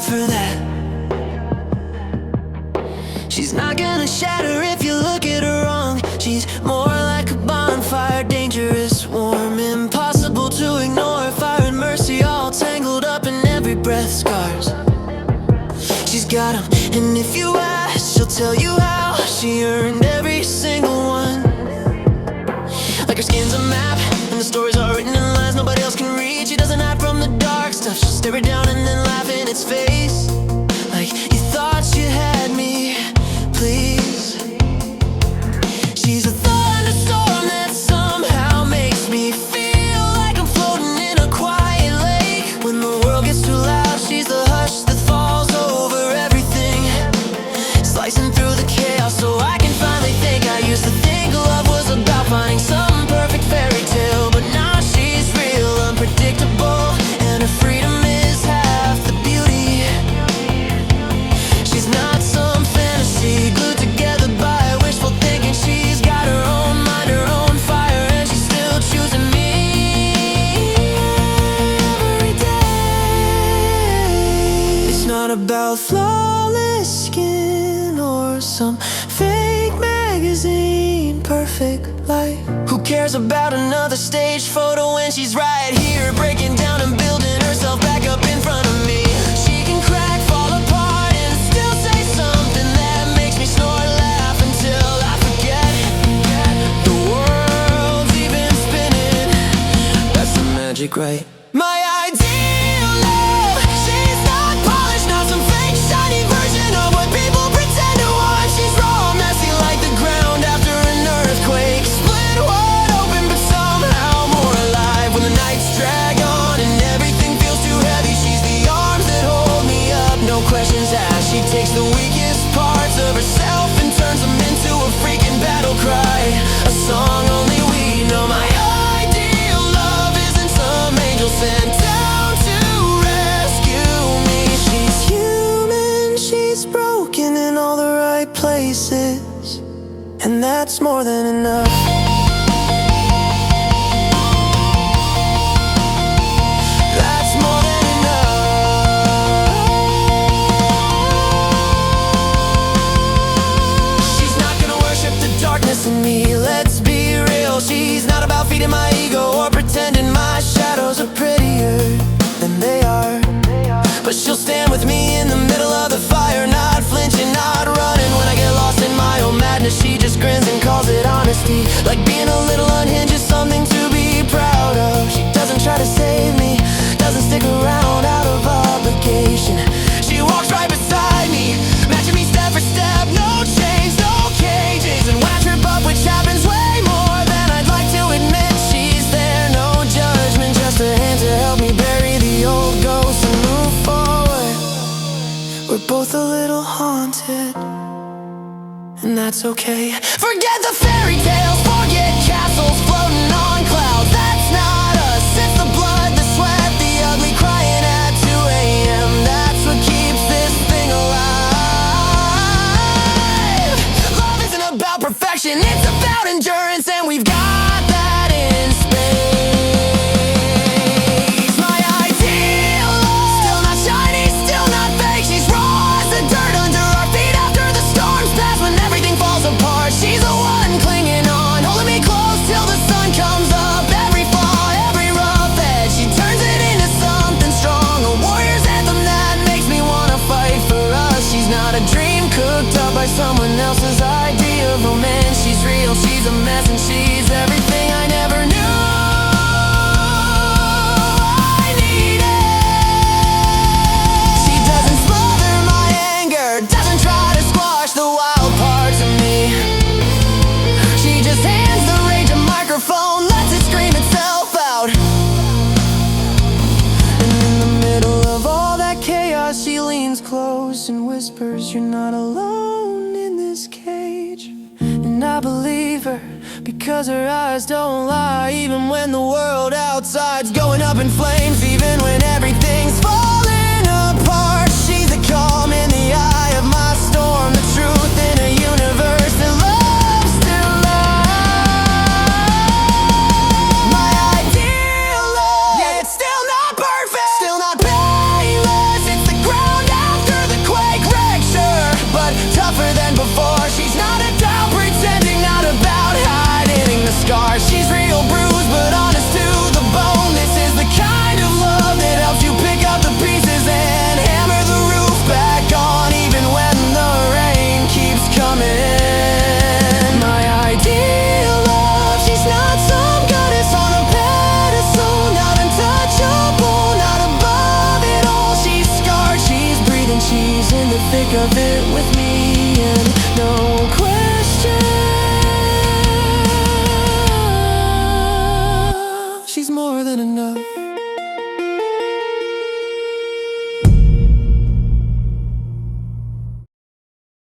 up for that. She's not gonna shatter if you look at her wrong. She's more like a bonfire, dangerous, warm, impossible to ignore. Fire and mercy all tangled up in every breath, scars. She's got 'em, and if you ask, she'll tell you how she earned every single one. Like her skin's a map, and the stories are written in lines nobody else can read. She doesn't hide from the dark stuff, she'll stare it down and then laugh in its face. Like you thought you had me, please. She's a thunderstorm that somehow makes me feel like I'm floating in a quiet lake. When the world gets too loud, she's the hush that falls over everything, slicing through the chaos so I can finally think. I used to think love was about finding some perfect fairy tale, but now she's real, unpredictable, and her freedom is half the beauty. She's not some fantasy glued together by wishful thinking. She's got her own mind, her own fire, and she's still choosing me every day. It's not about flawless skin or some fake magazine perfect life. Who cares about another stage photo when she's right here, breaking down and building herself back up in front of me. She can crack, fall apart, and still say something that makes me snort, laugh until I forget the world's even spinning. That's the magic, right? My ideal love, she's not polished, not some fake shiny version of what people pretend to want. She's raw, messy like the ground after an earthquake, split wide open but somehow more alive. When the nights drag on and everything feels too heavy, she's the arms that hold me up, no questions asked. She takes the weakest parts of herself and turns them into a freaking battle cry, a song only we know. My ideal love isn't some angel sent down to rescue me. She's human, she's broken in all the right places, and that's more than enough. That's more than enough. She's not gonna worship the darkness in me, let's be real. She's not about feeding my ego or pretending my shadows are prettier than they are. But she'll stand with me in the middle of the fire, not flinching, not running. When I get lost in my own madness, she just grins and calls it honesty. Like being a little unhinged is something to be proud of. She doesn't try to save me, doesn't stick around out of obligation. She walks right beside me, matching me step for step, no chains, no cages. And when I trip up, which happens way more than I'd like to admit, she's there, no judgment, just a hand to help me bury the old ghosts and move forward. We're both a little haunted, and that's okay. Forget the fairy tales, forget castles floating on clouds. That's not us, it's the blood, the sweat, the ugly crying at 2 a.m. That's what keeps this thing alive. Love isn't about perfection, it's about endurance, and we've got that in spades. My ideal love, still not shiny, still not fake. She's raw as the dirt under our feet after the storms pass. When everything falls apart, she's the one clinging on, holding me close till the sun comes up. Every flaw, every rough edge, she turns it into something strong, a warrior's anthem that makes me wanna fight for us. She's not a dream cooked up by someone else's idea of romance. She's real, she's a mess, and she's everything I never knew I needed. She doesn't smother my anger, doesn't try to squash the wild parts of me. She just hands the rage a microphone, lets it scream itself out. And in the middle of all that chaos, she leans close and whispers, "You're not alone in this cage." And I believe her, because her eyes don't lie. Even when the world outside's going up in flames, even when everything's falling apart, she's the calm in the eye of my storm, the truth in a universe that loves to lie. My ideal love, yeah, it's still not perfect, still not painless. It's the ground more than enough.